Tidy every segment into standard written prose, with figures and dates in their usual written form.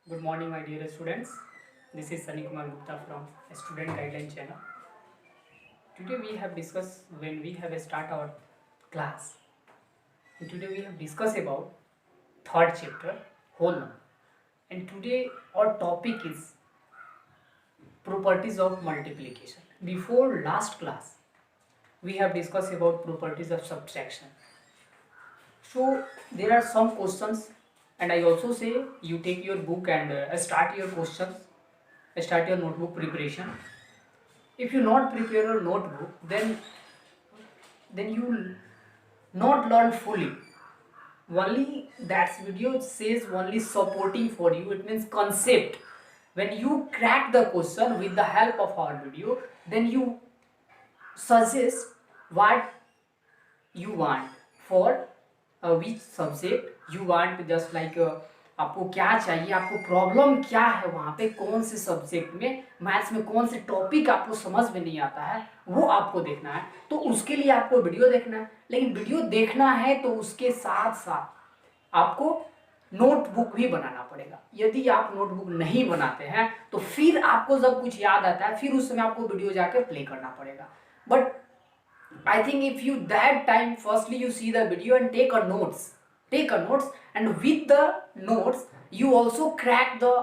Good morning, my dear students. This is Sunny Kumar Gupta from Student Guideline channel. Today we have discussed when we have start our class. And today we have discussed about third chapter, whole number. And today our topic is properties of multiplication. Before last class, we have discussed about properties of subtraction. So there are some questions, and I also say you take your book and start your questions, start your notebook preparation. If you not prepare your notebook, then you will not learn fully. Only that video says only supporting for you. It means concept. When you crack the question with the help of our video, then you suggest what you want for which subject you want, just like आपको क्या चाहिए, आपको problem क्या है वहाँ पे, कौन से सब्जेक्ट में, मैथ्स में कौन से टॉपिक आपको समझ में नहीं आता है वो आपको देखना है। तो उसके लिए आपको वीडियो देखना है, लेकिन वीडियो देखना है तो उसके साथ साथ आपको नोटबुक भी बनाना पड़ेगा। यदि आप नोटबुक नहीं बनाते हैं तो फिर आपको जब कुछ याद आता है फिर उस समय आपको वीडियो जाके प्ले करना पड़ेगा। But I think if you that time firstly you see the video and take a notes, and with the notes you also crack the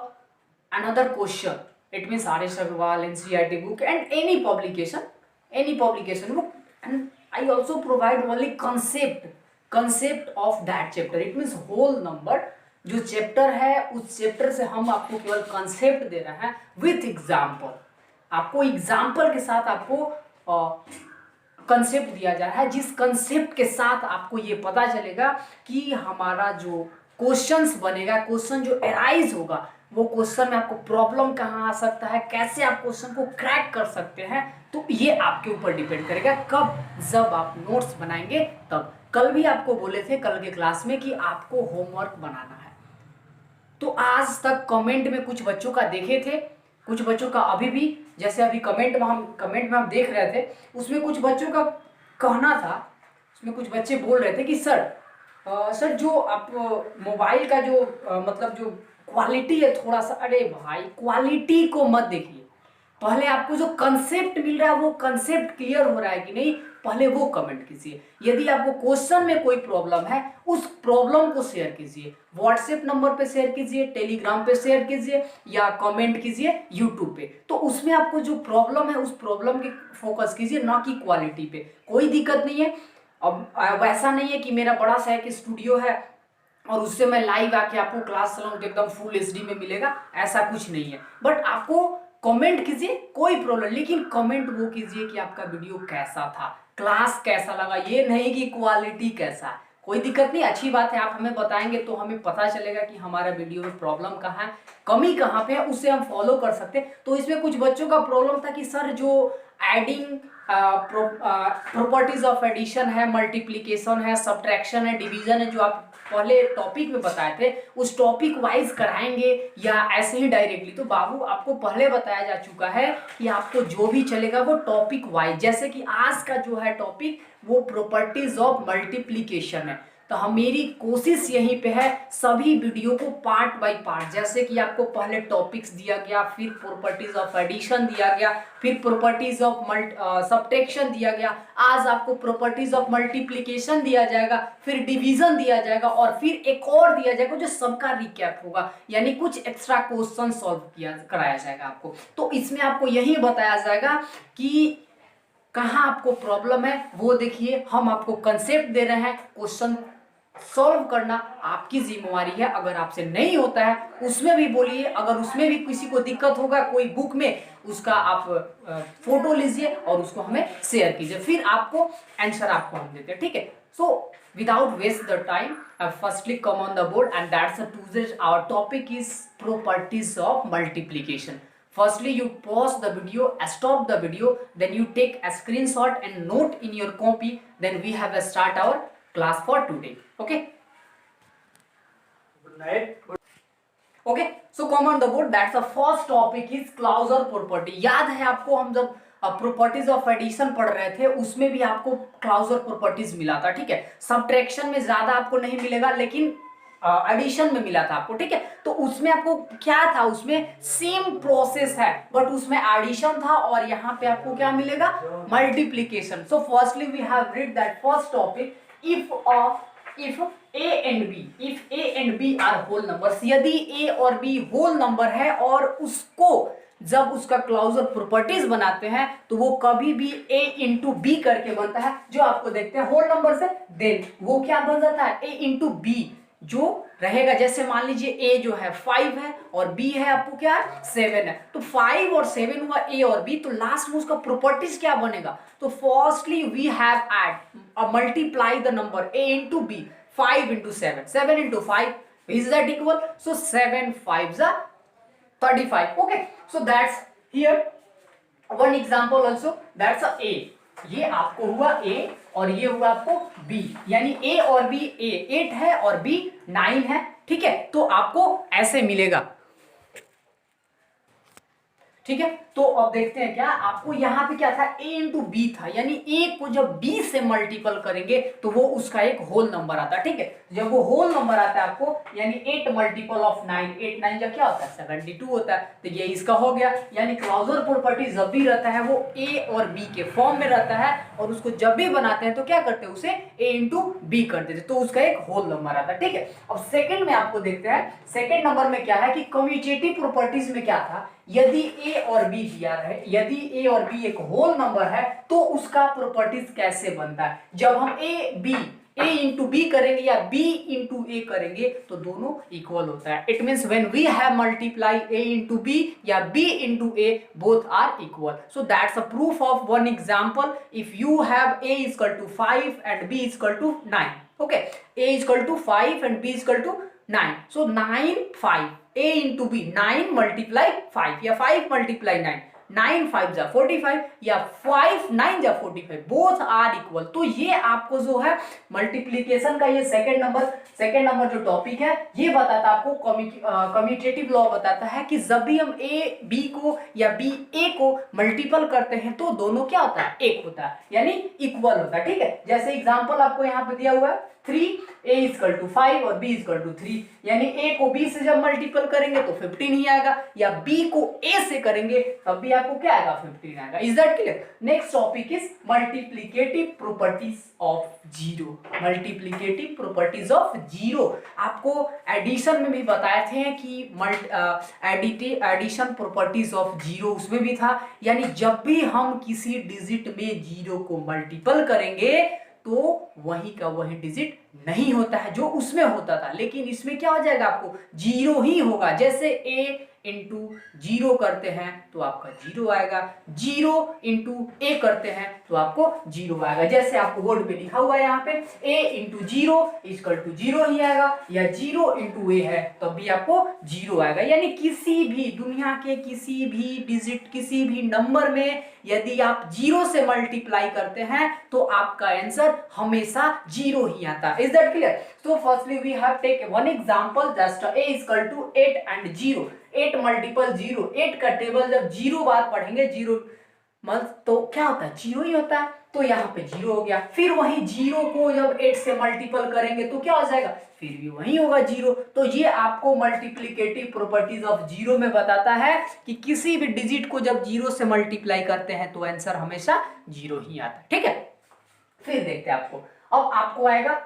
another question. It means R.S. Agrawal, NCERT book and any publication book, and I also provide only concept of that chapter. It means whole number जो chapter है उस chapter से हम आपको केवल concept दे रहे हैं with example. आपको एग्जाम्पल के साथ आपको कंसेप्ट दिया जा रहा है, जिस कंसेप्ट के साथ आपको ये पता चलेगा कि हमारा जो क्वेश्चंस बनेगा, क्वेश्चन जो एराइज होगा, वो क्वेश्चन में आपको प्रॉब्लम कहाँ आ सकता है, कैसे आप क्वेश्चन को क्रैक कर सकते हैं। तो ये आपके ऊपर डिपेंड करेगा कब, जब आप नोट्स बनाएंगे तब। कल भी आपको बोले थे कल के क्लास में कि आपको होमवर्क बनाना है, तो आज तक कमेंट में कुछ बच्चों का देखे थे, कुछ बच्चों का अभी भी, जैसे अभी कमेंट में हम देख रहे थे, उसमें कुछ बच्चों का कहना था, उसमें कुछ बच्चे बोल रहे थे कि सर जो आप मोबाइल का जो मतलब जो क्वालिटी है थोड़ा सा, अरे भाई क्वालिटी को मत देखिए, पहले आपको जो कंसेप्ट मिल रहा है वो कंसेप्ट क्लियर हो रहा है कि नहीं, पहले वो कमेंट कीजिए। यदि आपको क्वेश्चन में कोई प्रॉब्लम है उस प्रॉब्लम को शेयर कीजिए, व्हाट्सएप नंबर पे शेयर कीजिए, टेलीग्राम पे शेयर कीजिए या कमेंट कीजिए यूट्यूब पे। तो उसमें आपको जो प्रॉब्लम है उस प्रॉब्लम की फोकस कीजिए, ना कि क्वालिटी पे। कोई दिक्कत नहीं है। अब वैसा नहीं है कि मेरा बड़ा सा एक स्टूडियो है और उससे मैं लाइव आके आपको क्लास चलाऊं तो एकदम फुल एचडी में मिलेगा, ऐसा कुछ नहीं है। बट आपको कमेंट कीजिए, कोई प्रॉब्लम, लेकिन कमेंट वो कीजिए कि आपका वीडियो कैसा था, क्लास कैसा लगा, ये नहीं कि क्वालिटी कैसा है। कोई दिक्कत नहीं, अच्छी बात है, आप हमें बताएंगे तो हमें पता चलेगा कि हमारा वीडियो में प्रॉब्लम कहाँ है, कमी कहाँ पे है, उससे हम फॉलो कर सकते हैं। तो इसमें कुछ बच्चों का प्रॉब्लम था कि सर जो एडिंग प्रॉपर्टीज ऑफ एडिशन है, मल्टीप्लीकेशन है, सब्ट्रैक्शन है, डिवीजन है, जो आप पहले टॉपिक में बताए थे उस टॉपिक वाइज कराएंगे या ऐसे ही डायरेक्टली। तो बाबू आपको पहले बताया जा चुका है कि आपको जो भी चलेगा वो टॉपिक वाइज, जैसे कि आज का जो है टॉपिक वो प्रॉपर्टीज ऑफ मल्टीप्लीकेशन है। तो हम मेरी कोशिश यहीं पे है सभी वीडियो को पार्ट बाय पार्ट, जैसे कि आपको पहले टॉपिक्स दिया गया, फिर प्रॉपर्टीज ऑफ एडिशन दिया गया, फिर प्रॉपर्टीज ऑफ सब्ट्रैक्शन दिया गया, आज आपको प्रॉपर्टीज ऑफ मल्टीप्लिकेशन दिया जाएगा, फिर डिवीजन दिया जाएगा और फिर एक और दिया जाएगा जो सबका रिकैप होगा, यानी कुछ एक्स्ट्रा क्वेश्चन सॉल्व कराया जाएगा आपको। तो इसमें आपको यही बताया जाएगा कि कहाँ आपको प्रॉब्लम है वो देखिए, हम आपको कंसेप्ट दे रहे हैं, क्वेश्चन सॉल्व करना आपकी जिम्मेवारी है। अगर आपसे नहीं होता है उसमें भी बोलिए, अगर उसमें भी किसी को दिक्कत होगा कोई बुक में, उसका आप फोटो लीजिए और उसको हमें शेयर कीजिए, फिर आपको आंसर आपको हम देते हैं, ठीक है। सो without waste the time, firstly come on the board, and that's the Tuesday. Our topic is properties of multiplication. Firstly you pause the video, stop the video, then you take a screenshot and note in your copy, then we have a start our class for today. Okay, good night. Okay, so come on the board. That's the first topic is closure property. याद है आपको हम जब properties of addition पढ़ रहे थे उसमें भी आपको क्लॉजर प्रॉपर्टीज मिला था, ठीक है। सब्ट्रैक्शन में ज्यादा आपको नहीं मिलेगा, लेकिन एडिशन में मिला था आपको, ठीक है। तो उसमें आपको क्या था, उसमें सेम प्रोसेस है बट उसमें एडिशन था और यहाँ पे आपको क्या मिलेगा, multiplication. So firstly we have read that first topic, if a and b, if a and b are whole numbers, यदि a और b होल नंबर है और उसको जब उसका क्लॉजर प्रॉपर्टीज बनाते हैं तो वो कभी भी a इंटू बी करके बनता है, जो आपको देखते हैं होल नंबर से, देन वो क्या बन जाता है a इंटू बी जो रहेगा। जैसे मान लीजिए a जो है 5 है और b है आपको क्या है 7 है, तो 5 और 7 हुआ a और b, तो लास्ट में उसका प्रॉपर्टीज क्या बनेगा, तो firstly we have add multiply the number a into b, 5 into 7, 7 into 5, is that equal? So 7 5s are 35. Okay, so that's here one example also, that's a A, ये आपको हुआ A और ये हुआ आपको B, यानी A और B, A 8 है और B 9 है, ठीक है। तो आपको ऐसे मिलेगा, ठीक है। तो अब देखते हैं क्या आपको यहाँ पे क्या था, a इंटू बी था, यानी a को जब b से मल्टीपल करेंगे तो वो उसका एक होल नंबर आता है, ठीक है। जब वो होल नंबर आता है आपको, यानी 8 मल्टीपल ऑफ 9, 8 9 जब क्या होता है 72 होता है, तो ये इसका हो गया। यानी क्लॉजर प्रॉपर्टी जब भी रहता है वो a और b के फॉर्म में रहता है और उसको जब भी बनाते हैं तो क्या करते हैं, उसे a इंटू बी कर देते, तो उसका एक होल नंबर आता है, ठीक है। अब सेकेंड में आपको देखते हैं, सेकेंड नंबर में क्या है कि कम्यूटेटिव प्रॉपर्टीज में क्या था, यदि a और b दिया है, यदि a और b एक होल नंबर है तो उसका प्रॉपर्टीज कैसे बनता है, जब हम a इंटू बी करेंगे या b इंटू a करेंगे तो दोनों इक्वल होता है। It means when we have multiply a into b या b into a, both are equal. So that's a proof of one example, if you have a equal to 5 and b equal to 9, okay, a equal to 5 and b equal to 9, so 9 5 a into B, 9 multiply 5 या 5 multiply 9, 9 5 जा 45 या 5 9 जा 45, both are equal. तो ये आपको जो है multiplication का ये सेकंड नंबर जो टॉपिक है ये बताता है, आपको कम्यूटेटिव लॉ बताता है कि जब भी हम a b को या b a को मल्टीपल करते हैं तो दोनों क्या होता है, एक होता है, यानी इक्वल होता है, ठीक है। जैसे एग्जांपल आपको यहाँ पे दिया हुआ है 3a इक्वल टू 5 और b इक्वल टू 3, यानी a को b से जब मल्टीपल करेंगे तो 15 ही आएगा, या b को a से करेंगे तब भी आपको क्या आएगा 15 आएगा। Is that clear? Next topic is multiplicative properties of zero. Multiplicative properties of zero आपको एडिशन में भी बताए थे कि एडिशन प्रॉपर्टीज ऑफ जीरो उसमें भी था, यानी जब भी हम किसी डिजिट में जीरो को मल्टीपल करेंगे तो वही का वही डिजिट नहीं होता है जो उसमें होता था, लेकिन इसमें क्या हो जाएगा, आपको जीरो ही होगा। जैसे a इंटू जीरो करते हैं तो आपका जीरो आएगा, जीरो इंटू ए करते हैं तो आपको जीरो आएगा। जैसे आपको बोर्ड पे लिखा हुआ है यहाँ पे a into zero equal to zero ही आएगा, या जीरो इंटू ए है तब भी आपको जीरो आएगा। यानी किसी भी दुनिया के किसी भी डिजिट, किसी भी नंबर में यदि आप जीरो से मल्टीप्लाई करते हैं तो आपका आंसर हमेशा जीरो ही आता है। Is that clear? So firstly we have take one example, just a is equal to 8 and 0, 8 multiple 0, 8 का टेबल जब 0 बार पढ़ेंगे, 0 तो क्या होता है, जीरो ही होता है, तो यहाँ पे जीरो हो गया। फिर वही जीरो को जब 8 से मल्टीपल करेंगे तो क्या हो जाएगा, फिर भी वही होगा जीरो। तो ये आपको मल्टीप्लिकेटिव प्रॉपर्टीज ऑफ जीरो में बताता है कि किसी भी डिजिट को जब जीरो से मल्टीप्लाई करते हैं तो आंसर हमेशा जीरो ही आता है, ठीक है। फिर देखते हैं आपको, अब आपको आएगा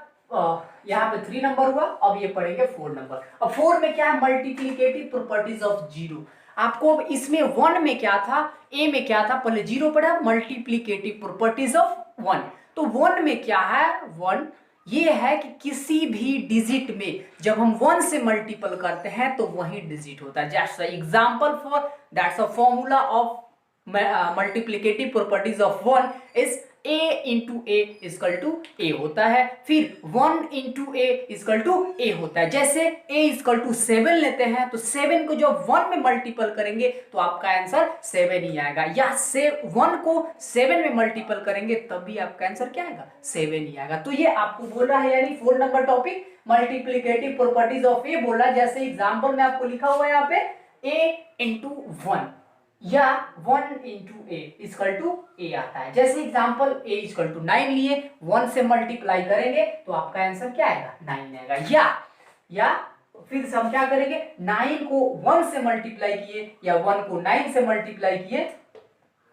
यहाँ पे 3 नंबर हुआ, अब ये पढ़ेंगे 4 नंबर। अब 4 में क्या है, मल्टीप्लिकेटिव प्रॉपर्टीज ऑफ जीरो। आपको इसमें 1 में क्या था, ए में क्या था, पहले जीरो पढ़ा, मल्टीप्लिकेटिव प्रॉपर्टीज ऑफ 1। तो 1 में क्या है, 1 ये है कि किसी भी डिजिट में जब हम 1 से मल्टीपल करते हैं तो वही डिजिट होता है। जैसे example for that's a formula of multiplicative properties of 1 is a into A equal to A होता है, फिर 1 into A equal to A होता है। जैसे a इजकल टू 7 लेते हैं तो 7 को जब 1 में मल्टीपल करेंगे तो आपका आंसर 7 ही आएगा, या 1 को 7 में मल्टीपल करेंगे तब भी आपका आंसर क्या आएगा, 7 ही आएगा। तो ये आपको बोल रहा है, यानी 4 number topic multiplicative properties of A बोल रहा है। जैसे एग्जाम्पल में आपको लिखा हुआ है यहाँ पे a इंटू 1 या 1 इंटू ए इक्वल टू ए आता है। जैसे एग्जांपल a इक्वल टू 9 लिए, 1 से मल्टीप्लाई करेंगे तो आपका आंसर क्या आएगा, 9 आएगा। या या फिर से हम क्या करेंगे, 9 को 1 से मल्टीप्लाई किए या 1 को 9 से मल्टीप्लाई किए,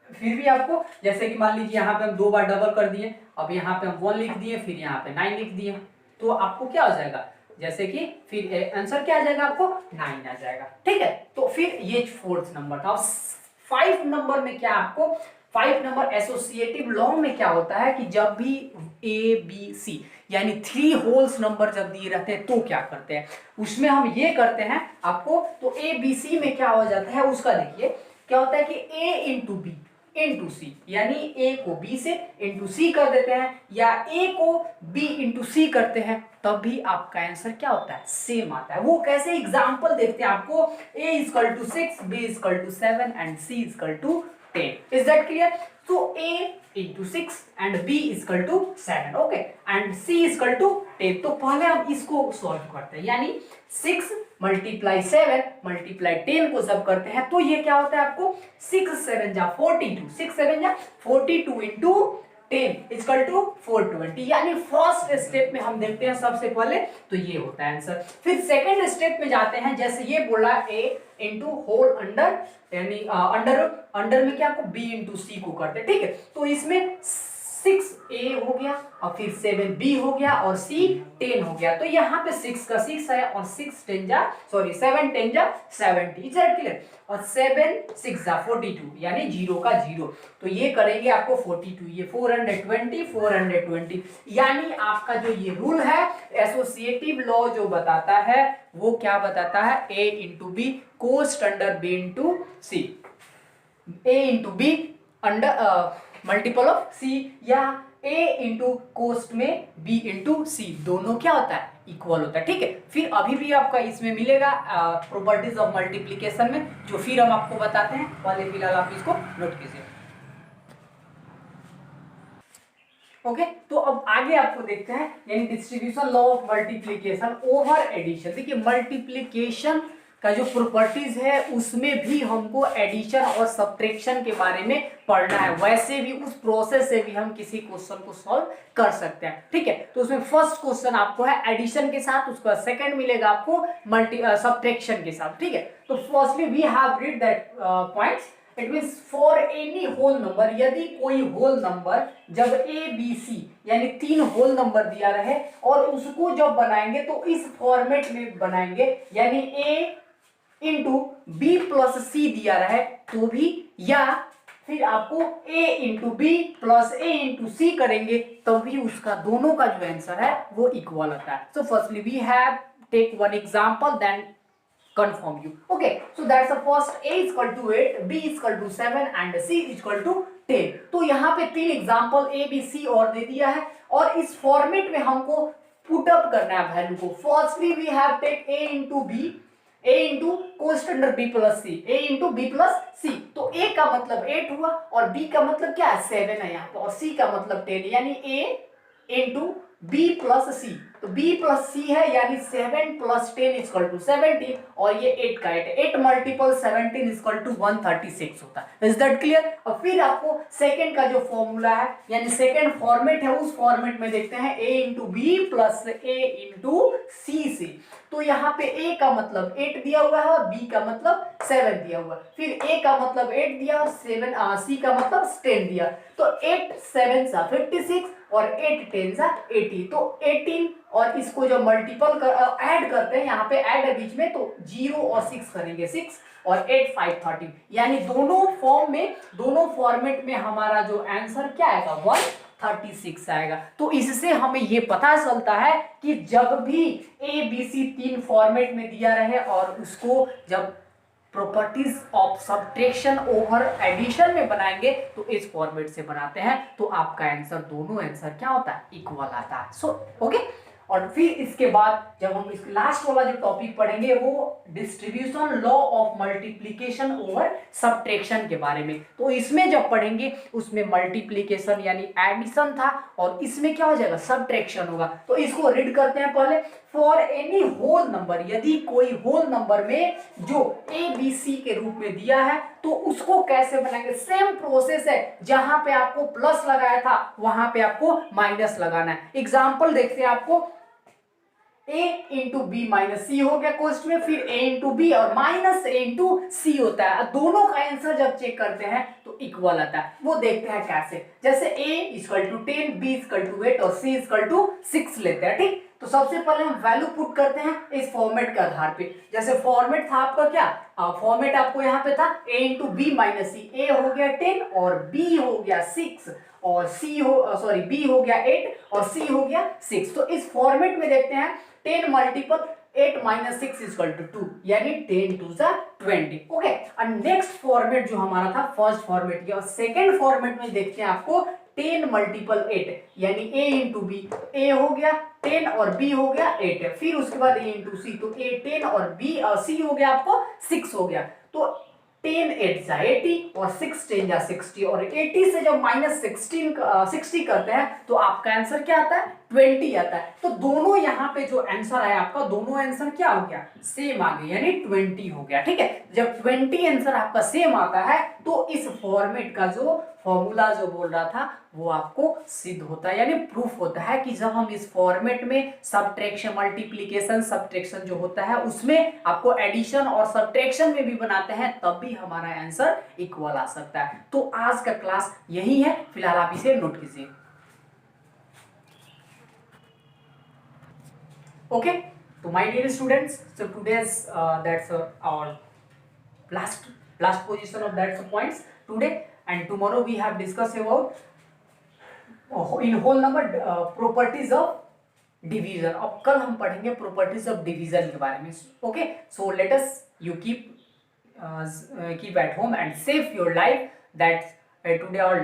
फिर भी आपको जैसे कि मान लीजिए यहाँ पे हम 2 बार डबल कर दिए, अब यहाँ पे हम 1 लिख दिए, फिर यहाँ पे 9 लिख दिए, तो आपको क्या हो जाएगा, जैसे कि फिर आंसर क्या आ जाएगा, आपको 9 आ जाएगा। ठीक है, तो फिर ये 4th नंबर था। 5 नंबर में क्या आपको, 5 नंबर एसोसिएटिव लॉ में क्या होता है कि जब भी ए बी सी यानी 3 होल्स नंबर जब दिए रहते हैं तो क्या करते हैं, उसमें हम ये करते हैं आपको, तो ए बी सी में क्या हो जाता है उसका देखिए क्या होता है कि ए इंटू बी इंटू सी, यानी ए को बी से इंटू सी कर देते हैं या ए को बी इंटू सी करते हैं, तब भी आपका आंसर क्या होता है, सेम आता है। वो कैसे, एग्जाम्पल देखते हैं आपको, a equal to 6, b equal to 7 and c equal to 10। Is that clear? So a into 6 and b equal to 7, okay, and c equal to 10। तो पहले हम इसको सॉल्व करते हैं, यानी 6 मल्टीप्लाई 7 मल्टीप्लाई 10 को जब करते हैं तो ये क्या होता है आपको, 6 7 जा 42, 6 7 जा 42 इंटू 10 इक्वल टू 420, यानी फर्स्ट स्टेप में हम देखते हैं सबसे पहले तो ये होता है आंसर। फिर सेकंड स्टेप में जाते हैं, जैसे ये बोला a इंटू होल अंडर, यानी अंडर में क्या आपको b इंटू सी को करते हैं। ठीक है, तो इसमें 6a हो गया और फिर 7b हो गया और c 10 हो गया, तो यहाँ पे 6 का 6 है और 7 10 जा 70, इज दैट क्लियर? और 7 6 जा 42, यानी 0 का 0, तो ये करेंगे आपको 42, ये 420, यानी आपका जो ये रूल है एसोसिएटिव लॉ जो बताता है वो क्या बताता है, a into B cost under b into C, a into B under multiple of c, या a इंटू कोस्ट में b इंटू सी, दोनों क्या होता है, इक्वल होता है। ठीक है, फिर अभी भी आपका इसमें मिलेगा प्रॉपर्टीज ऑफ मल्टीप्लिकेशन में, जो फिर हम आपको बताते हैं, पहले फिलहाल आप इसको नोट कीजिए। ओके, तो अब आगे आपको देखते हैं, यानी distribution law of multiplication over addition. देखिए मल्टीप्लिकेशन का जो प्रॉपर्टीज है उसमें भी हमको एडिशन और सब्ट्रैक्शन के बारे में पढ़ना है, वैसे भी उस प्रोसेस से भी हम किसी क्वेश्चन को सॉल्व कर सकते हैं। ठीक है, तो उसमें फर्स्ट क्वेश्चन आपको है एडिशन के साथ, उसका सेकंड मिलेगा आपको सब्ट्रैक्शन के साथ। ठीक है, तो firstly we have read that points, it means for any whole number, यदि कोई होल नंबर जब ए बी सी यानी 3 होल नंबर दिया रहे और उसको जब बनाएंगे तो इस फॉर्मेट में बनाएंगे, यानी A into B plus C दिया रहे तो भी, या फिर आपको a into B plus a into C करेंगे तो भी उसका दोनों का जो आंसर है वो इक्वल आता है। So firstly we have take one example then confirm you. Okay, so that's the first, a is equal to 8, b is equal to 7 and c is equal to 10। तो यहाँ पे 3 एग्जांपल a b c और दे दिया है और इस format में हमको पुट अप करना है वैल्यू को। Firstly we have take a into B, a into cost under b plus c, a into b plus c, तो a का मतलब 8 हुआ और b का मतलब क्या है 7 है यहाँ पे और c का मतलब 10, यानी a into b plus c, तो b प्लस c है यानी 7 प्लस 10 इक्वल टू 17 और ये 8 का 8 मल्टीपल 17 इक्वल टू 136 होता है। Is that clear? और फिर आपको सेकंड का जो फॉर्मूला है यानी सेकंड फॉर्मेट है उस फॉर्मेट में देखते हैं a into B plus a into C से, तो यहाँ पे a का मतलब 8 दिया हुआ है और b का मतलब 7 दिया हुआ है, फिर a का मतलब 8 दिया और 7 c का मतलब 10 दिया, तो 8 7 सा 56 और 8 10 सा 80, तो 18 और इसको जो मल्टीपल कर ऐड करते हैं, यहाँ पे ऐड है बीच में, तो 0 और 6 करेंगे 6 और 8 5 13, यानी दोनों फॉर्म में दोनों फॉर्मेट में हमारा जो आंसर क्या आएगा 136 आएगा। तो इससे हमें ये पता चलता है कि जब भी ए बी सी 3 फॉर्मेट में दिया रहे और उसको जब properties of subtraction over addition में बनाएंगे तो इस फॉर्मेट से बनाते हैं तो आपका आंसर दोनों आंसर क्या होता है इक्वल आता है। सो ओके, और फिर इसके बाद जब हम इस लास्ट वाला जो टॉपिक पढ़ेंगे वो distribution law of multiplication over subtraction के बारे में, तो इसमें जब पढ़ेंगे उसमें मल्टीप्लिकेशन यानी एडिशन था और इसमें क्या हो जाएगा सब्ट्रैक्शन होगा। तो इसको रीड करते हैं पहले। फॉर एनी होल नंबर, यदि कोई होल नंबर में जो ए बी सी के रूप में दिया है तो उसको कैसे बनाएंगे, सेम प्रोसेस है, जहां पे आपको प्लस लगाया था वहां पे आपको माइनस लगाना है। एग्जांपल देखते हैं आपको, a इंटू बी माइनस सी हो गया क्वेश्चन में, फिर a इंटू बी और माइनस a इंटू सी होता है। दोनों का आंसर जब चेक करते हैं तो इक्वल आता है। वो देखते हैं कैसे, जैसे a equal to 10, b equal to 8 और c इक्वल टू 6 लेते हैं। ठीक, तो सबसे पहले हम वैल्यू पुट करते हैं इस फॉर्मेट के आधार पे। जैसे फॉर्मेट था आपका क्या, फॉर्मेट आपको यहाँ पे था a into B minus C, a हो गया 10 और b हो गया 6 और b हो गया 8 और c हो गया 6। तो इस फॉर्मेट में देखते हैं 10 मल्टीपल 8 माइनस 6 इक्वल टू 2, यानी 10 टू सा 20। ओके, और नेक्स्ट फॉर्मेट जो हमारा था फर्स्ट फॉर्मेट किया, और सेकेंड फॉर्मेट में देखते हैं आपको 10 मल्टीपल 8, यानी a इंटू बी, a हो गया 10 और b हो गया 8, फिर उसके बाद a इंटू सी, तो a 10 और b और c हो गया आपको 6 हो गया। तो 10 8 जा 80 और 6 10 जा 60, और 80 से जब माइनस 60 करते हैं तो आपका आंसर क्या आता है, 20 आता है। तो दोनों यहाँ पे जो आंसर है आपका, दोनों आंसर क्या हो गया, सेम आ गया, यानी 20 हो गया। ठीक है, जब 20 आंसर आपका सेम आता है तो इस फॉर्मेट का जो फॉर्मूला जो बोल रहा था वो आपको सिद्ध होता है, यानी प्रूफ होता है कि जब हम इस फॉर्मेट में सब्ट्रैक्शन, मल्टीप्लिकेशन, सब्ट्रैक्शन जो होता है उसमें आपको एडिशन और सब्ट्रैक्शन में भी बनाते हैं तब भी हमारा आंसर इक्वल आ सकता है। तो आज का क्लास यही है, फिलहाल आप इसे नोट कीजिए। ओके, तो my dear students, so today's that's our last position of that points today, and tomorrow we have discussed about in whole number properties of division. अब कल हम पढ़ेंगे प्रॉपर्टीज ऑफ डिवीजन के बारे में। Okay, so let us you keep at home and save your life. That's today our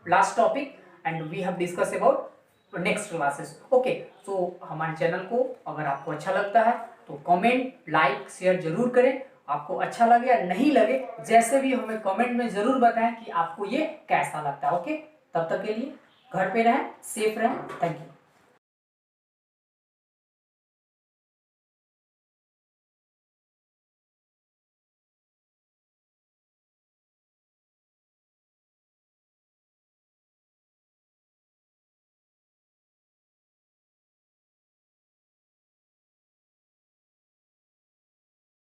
last topic, and we have discussed about next classes. Okay, so हमारे channel को अगर आपको अच्छा लगता है तो कमेंट, लाइक, शेयर जरूर करें। आपको अच्छा लगे या नहीं लगे, जैसे भी हमें कमेंट में जरूर बताएं कि आपको ये कैसा लगता है। ओके, तब तक के लिए घर पे रहें, सेफ रहें। Thank you.